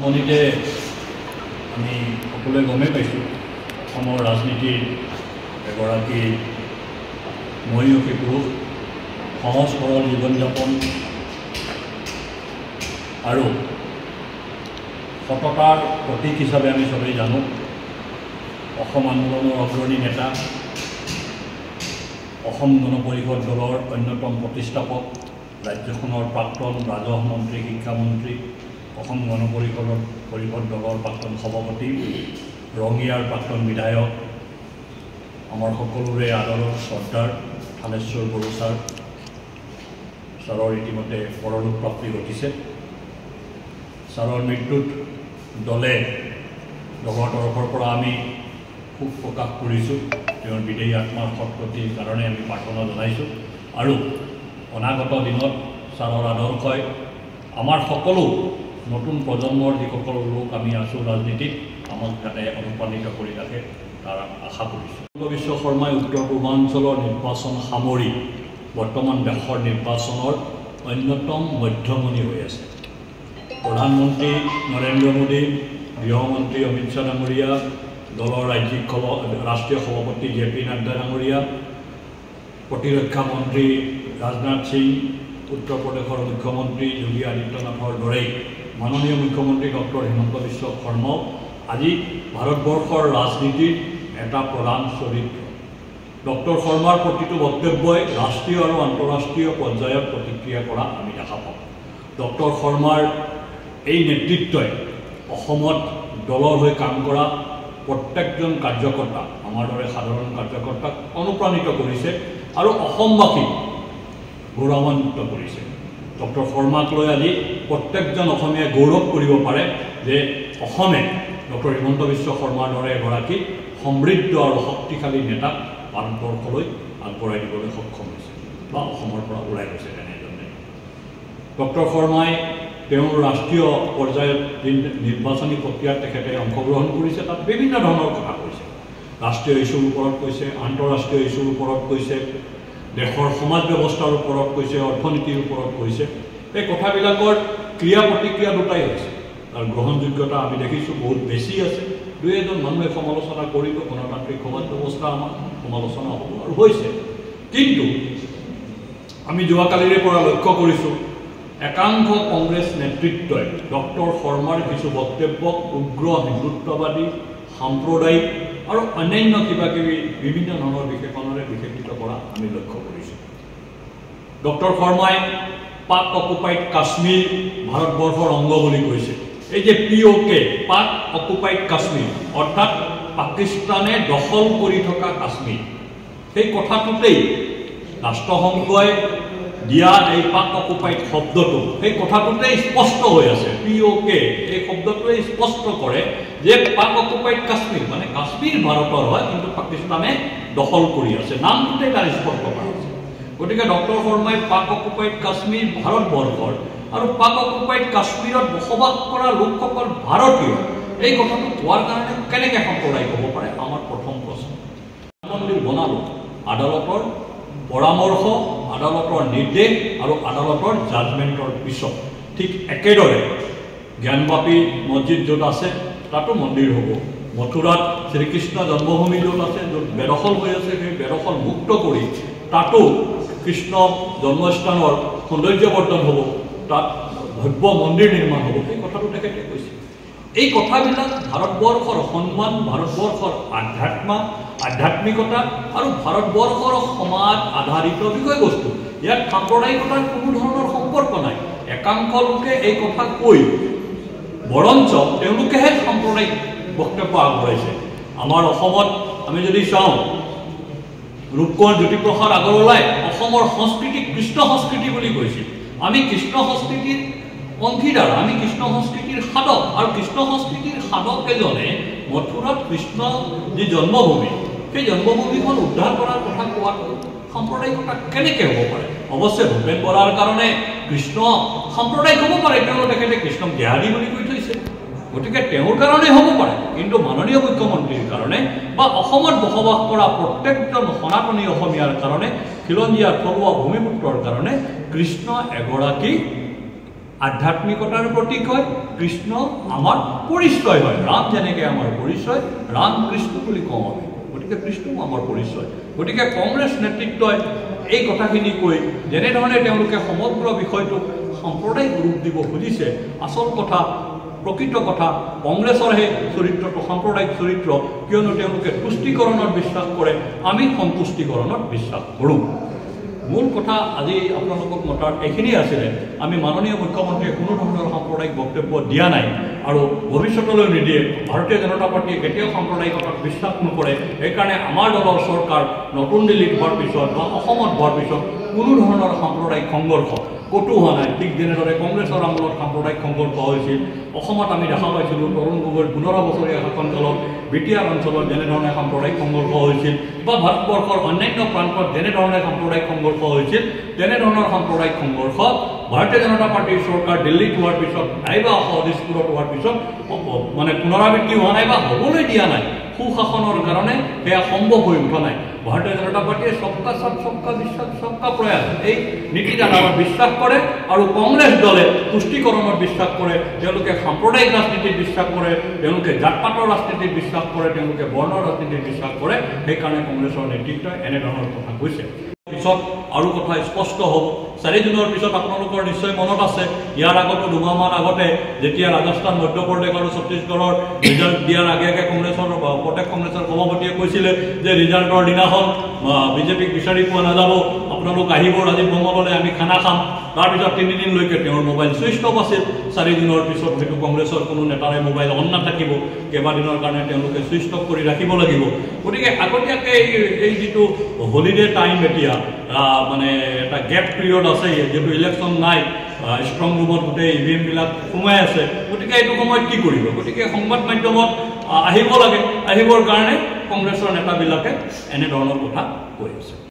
আৰম্ভণিতে আমি সকলোৱে গমেই পাইছোঁ অসমৰ ৰাজনীতিৰ এগৰাকী মহিয়সী পুৰুষ, সহজ সৰল জীৱন যাপন আৰু সততাৰ প্ৰতীক হিচাপে আমি সবেই জানো। অসম আন্দোলনৰ অগ্ৰণী নেতা, অসম গণ পৰিষদ দলৰ অন্যতম প্ৰতিষ্ঠাপক, ৰাজ্যখনৰ প্ৰাক্তন ৰাজহ মন্ত্ৰী, শিক্ষামন্ত্ৰী, অসম গণ পৰিষদ দলৰ প্ৰাক্তন সভাপতি, ৰঙিয়াৰ প্ৰাক্তন বিধায়ক, আমাৰ সকলোৰে আদৰৰ শ্ৰদ্ধাৰ থানেশ্বৰ বড়ো ছাৰৰ ইতিমধ্যে পৰলোক প্ৰাপ্তি ঘটিছে। ছাৰৰ মৃত্যুত দলৰ তৰফৰ পৰা আমি শোক প্ৰকাশ কৰিছোঁ। তেওঁৰ বিদেহী আত্মাৰ সৎগতিৰ কাৰণে আমি প্ৰাৰ্থনা জনাইছোঁ আৰু অনাগত দিনত ছাৰৰ আদৰ্শই আমাৰ সকলো নতুন প্ৰজন্মৰ যিসকল লোক আমি আছোঁ ৰাজনীতিত, আমাক যাতে অনুপ্ৰাণিত কৰি ৰাখে তাৰ আশা কৰিছোঁ। হিমন্ত বিশ্ব শৰ্মাই উত্তৰ পূৰ্বাঞ্চলৰ নিৰ্বাচন সামৰি বৰ্তমান দেশৰ নিৰ্বাচনৰ অন্যতম মধ্যমণি হৈ আছে। প্ৰধানমন্ত্ৰী নৰেন্দ্ৰ মোদী, গৃহমন্ত্ৰী অমিত শ্বাহ ডাঙৰীয়া, দলৰ ৰাষ্ট্ৰীয় সভাপতি জে.পি. নাড্ডা ডাঙৰীয়া, প্ৰতিৰক্ষা মন্ত্ৰী ৰাজনাথ সিং, উত্তৰ প্ৰদেশৰ মুখ্যমন্ত্ৰী যোগী আদিত্যনাথৰ দৰেই মাননীয় মুখ্যমন্ত্ৰী ডক্টৰ হিমন্ত বিশ্ব শৰ্মাও আজি ভাৰতবৰ্ষৰ ৰাজনীতিৰ এটা প্ৰধান চৰিত্ৰ। ডক্টৰ শৰ্মাৰ প্ৰতিটো বক্তব্যই ৰাষ্ট্ৰীয় আৰু আন্তঃৰাষ্ট্ৰীয় পৰ্যায়ত প্ৰতিক্ৰিয়া কৰা আমি দেখা পাওঁ। ডক্টৰ শৰ্মাৰ এই নেতৃত্বই অসমত দলৰ হৈ কাম কৰা প্ৰত্যেকজন কাৰ্যকৰ্তা, আমাৰ দৰে সাধাৰণ কাৰ্যকৰ্তাক অনুপ্ৰাণিত কৰিছে আৰু অসমবাসীক গৌৰৱান্বিত কৰিছে। ডক্টৰ শৰ্মাক লৈ আজি প্ৰত্যেকজন অসমীয়াই গৌৰৱ কৰিব পাৰে যে অসমে ডক্টৰ হিমন্ত বিশ্ব শৰ্মাৰ দৰে এগৰাকী সমৃদ্ধ আৰু শক্তিশালী নেতাক ভাৰতবৰ্ষলৈ আগবঢ়াই দিবলৈ সক্ষম হৈছে বা অসমৰ পৰা ওলাই গৈছে। তেনেধৰণে ডক্টৰ শৰ্মাই তেওঁৰ ৰাষ্ট্ৰীয় পৰ্যায়ত যি নিৰ্বাচনী প্ৰক্ৰিয়াত তেখেতে অংশগ্ৰহণ কৰিছে, তাত বিভিন্ন ধৰণৰ কথা কৈছে। ৰাষ্ট্ৰীয় ইছ্যুৰ ওপৰত কৈছে, আন্তঃৰাষ্ট্ৰীয় ইছ্যুৰ ওপৰত কৈছে, দেশৰ সমাজ ব্যৱস্থাৰ ওপৰত কৈছে, অৰ্থনীতিৰ ওপৰত কৈছে। এই কথাবিলাকৰ ক্ৰিয়া প্ৰতিক্ৰিয়া দুটাই হৈছে। তাৰ গ্ৰহণযোগ্যতা আমি দেখিছোঁ বহুত বেছি আছে। দুই এজন মানুহে সমালোচনা কৰিব, গণতান্ত্ৰিক সমাজ ব্যৱস্থা আমাৰ সমালোচনা হ'ব আৰু হৈছে। কিন্তু আমি যোৱাকালিৰে পৰা লক্ষ্য কৰিছোঁ একাংশ কংগ্ৰেছ নেতৃত্বই ডক্টৰ শৰ্মাৰ কিছু বক্তব্যক উগ্ৰ হিন্দুত্ববাদী, সাম্প্ৰদায়িক আৰু অন্যান্য কিবাকিবি বিভিন্ন ধৰণৰ বিশেষণেৰে বিশেষিত কৰা আমি লক্ষ্য কৰিছোঁ। ডক্টৰ শৰ্মাই পাক অকুপাইড কাশ্মীৰ ভাৰতবৰ্ষৰ অংগ বুলি কৈছে। এই যে POK, পাক অকুপাইড কাশ্মীৰ, অৰ্থাৎ পাকিস্তানে দখল কৰি থকা কাশ্মীৰ, সেই কথাটোতেই ৰাষ্ট্ৰসংঘই দিয়া এই পাক অকুপাইড শব্দটো, সেই কথাটোতেই স্পষ্ট হৈ আছে। POK এই শব্দটোৱে স্পষ্ট কৰে যে পাক অকুপাইড কাশ্মীৰ মানে কাশ্মীৰ ভাৰতৰ হয়, কিন্তু পাকিস্তানে দখল কৰি আছে। নামটোতে তাৰ স্পষ্ট কৰা আছে। গতিকে ডক্টৰ শৰ্মাই পাক অকুপাইড কাশ্মীৰ ভাৰতবৰ্ষৰ আৰু পাক অকুপাইড কাশ্মীৰত বসবাস কৰা লোকসকল ভাৰতীয়, এই কথাটো কোৱাৰ কাৰণে কেনেকৈ সাম্প্ৰদায়িক হ'ব পাৰে? আমাৰ প্ৰথম প্ৰশ্ন। মন্দিৰ বনালোঁ আদালতৰ পৰামৰ্শ, আদালতৰ নিৰ্দেশ আৰু আদালতৰ জাজমেণ্টৰ পিছত। ঠিক একেদৰে জ্ঞানবাপী মছজিদ য'ত আছে তাতো মন্দিৰ হ'ব। মথুৰাত শ্ৰীকৃষ্ণ জন্মভূমি য'ত আছে, য'ত বেদখল হৈ আছে, সেই বেদখল মুক্ত কৰি তাতো কৃষ্ণ জন্মস্থানৰ সৌন্দৰ্যবৰ্ধন হ'ব, তাত ভব্য মন্দিৰ নিৰ্মাণ হ'ব। সেই কথাটো তেখেতে কৈছে। এই কথাবিলাক ভাৰতবৰ্ষৰ সন্মান, ভাৰতবৰ্ষৰ আধ্যাত্মিকতা আৰু ভাৰতবৰ্ষৰ সমাজ আধাৰিত বিষয়বস্তু। ইয়াত সাম্প্ৰদায়িকতাৰ কোনো ধৰণৰ সম্পৰ্ক নাই। একাংশ লোকে এই কথা কৈ বৰঞ্চ তেওঁলোকেহে সাম্প্ৰদায়িক বক্তব্য আগবঢ়াইছে। আমাৰ অসমত আমি যদি চাওঁ, ৰূপকোঁৱৰ জ্যোতিপ্ৰসাদ আগৰৱালাই অসমৰ সংস্কৃতিক কৃষ্ণ সংস্কৃতি বুলি কৈছিল। আমি কৃষ্ণ সংস্কৃতিৰ অংশীদাৰ, আমি কৃষ্ণ সংস্কৃতিৰ সাধক, আৰু কৃষ্ণ সংস্কৃতিৰ সাধক এজনে মথুৰাত কৃষ্ণ যি জন্মভূমি, সেই জন্মভূমিখন উদ্ধাৰ কৰাৰ কথা কোৱাটো সাম্প্ৰদায়িকতা কেনেকৈ হ'ব পাৰে? অৱশ্যে ভূপেন বৰাৰ কাৰণে কৃষ্ণ সাম্প্ৰদায়িক হ'ব পাৰে, তেওঁ তেখেতে কৃষ্ণক জেহাদী বুলি কৈ থৈছে। গতিকে তেওঁৰ কাৰণে হ'ব পাৰে, কিন্তু মাননীয় মুখ্যমন্ত্ৰীৰ কাৰণে বা অসমত বসবাস কৰা প্ৰত্যেকজন সনাতনী অসমীয়াৰ কাৰণে, খিলঞ্জীয়া থলুৱা ভূমিপুত্ৰৰ কাৰণে কৃষ্ণ এগৰাকী আধ্যাত্মিকতাৰ প্ৰতীক হয়, কৃষ্ণ আমাৰ পৰিচয় হয়। ৰাম যেনেকৈ আমাৰ পৰিচয়, ৰাম কৃষ্ণ বুলি কওঁ আমি, গতিকে কৃষ্ণও আমাৰ পৰিচয়। গতিকে কংগ্ৰেছ নেতৃত্বই এই কথাখিনি কৈ যেনেধৰণে তেওঁলোকে সমগ্ৰ বিষয়টোক সাম্প্ৰদায়িক ৰূপ দিব খুজিছে, আচল কথা প্ৰকৃত কথা কংগ্ৰেছৰহে চৰিত্ৰটো সাম্প্ৰদায়িক চৰিত্ৰ, কিয়নো তেওঁলোকে তুষ্টিকৰণত বিশ্বাস কৰে, আমি সন্তুষ্টিকৰণত বিশ্বাস কৰোঁ। মূল কথা আজি আপোনালোকক মতাৰ এইখিনিয়ে আছিলে। আমি মাননীয় মুখ্যমন্ত্ৰীয়ে কোনো ধৰণৰ সাম্প্ৰদায়িক বক্তব্য দিয়া নাই আৰু ভৱিষ্যতলৈ নিদিয়ে। ভাৰতীয় জনতা পাৰ্টীয়ে কেতিয়াও সাম্প্ৰদায়িকতাত বিশ্বাস নকৰে। সেইকাৰণে আমাৰ দলৰ চৰকাৰ নতুন দিল্লীত হোৱাৰ পিছত বা অসমত হোৱাৰ পিছত কোনো ধৰণৰ সাম্প্ৰদায়িক সংঘৰ্ষ ক'তো হোৱা নাই। ঠিক যেনেদৰে কংগ্ৰেছৰ আমোলত সাম্প্ৰদায়িক সংঘৰ্ষ হৈছিল, অসমত আমি দেখা পাইছিলোঁ তৰুণ গগৈৰ 15 বছৰীয়া শাসনকালত বিটিআৰ অঞ্চলত যেনেধৰণে সাম্প্ৰদায়িক সংঘৰ্ষ হৈছিল বা ভাৰতবৰ্ষৰ অন্যান্য প্ৰান্তত যেনেধৰণে সাম্প্ৰদায়িক সংঘৰ্ষ হৈছিল, তেনেধৰণৰ সাম্প্ৰদায়িক সংঘৰ্ষ ভাৰতীয় জনতা পাৰ্টীৰ চৰকাৰ দিল্লীত হোৱাৰ পিছত নাইবা দিছপুৰত হোৱাৰ পিছত মানে পুনৰাবৃত্তি হোৱা নাই বা হ'বলৈ দিয়া নাই। সুশাসনৰ কাৰণে সেয়া সম্ভৱ হৈ উঠা নাই। ভাৰতীয় জনতা পাৰ্টীয়ে সবকা সাথ সবকা বিশ্বাস সবকা প্ৰয়াস এই নীতিধাৰাত বিশ্বাস কৰে আৰু কংগ্ৰেছ দলে তুষ্টিকৰণত বিশ্বাস কৰে। তেওঁলোকে সাম্প্ৰদায়িক ৰাজনীতিত বিশ্বাস কৰে, তেওঁলোকে জাতপাতৰ ৰাজনীতিত বিশ্বাস কৰে, তেওঁলোকে বৰ্ণৰ ৰাজনীতিত বিশ্বাস কৰে। সেইকাৰণে কংগ্ৰেছৰ নেতৃত্বই এনেধৰণৰ কথা কৈছে। পিছত আৰু কথা স্পষ্ট হ'ব। 4 জুনৰ পিছত আপোনালোকৰ নিশ্চয় মনত আছে, ইয়াৰ আগতো 2 মাহমান আগতে যেতিয়া ৰাজস্থান, মধ্যপ্ৰদেশ আৰু ছত্তীশগড়ৰ ৰিজাল্ট দিয়াৰ আগে আগে কংগ্ৰেছৰ প্ৰত্যেক কংগ্ৰেছৰ সভাপতিয়ে কৈছিলে যে ৰিজাল্টৰ দিনাখন বিজেপিক বিচাৰি পোৱা নাযাব, আপোনালোক আহিব ৰাজীৱ ভৱনলৈ, আমি খানা খাম। তাৰপিছত 3 দিনলৈকে তেওঁৰ মোবাইল চুইচ অফ আছিল। 4 দিনৰ পিছত হয়তো কংগ্ৰেছৰ কোনো নেতাৰে মোবাইল অন নাথাকিব, কেইবাদিনৰ কাৰণে তেওঁলোকে চুইচ অফ কৰি ৰাখিব লাগিব। গতিকে আগতীয়াকৈ এই যিটো হলিডে টাইম, এতিয়া মানে এটা গেপ পিৰিয়ড আছে, যিহেতু ইলেকশ্যন নাই, ষ্ট্ৰং ৰুমত গোটেই ইভিএমবিলাক সোমাই আছে। গতিকে এইটো সময়ত কি কৰিব? গতিকে সংবাদ মাধ্যমত আহিব লাগে, আহিবৰ কাৰণে কংগ্ৰেছৰ নেতাবিলাকে এনেধৰণৰ কথা কৈ আছে।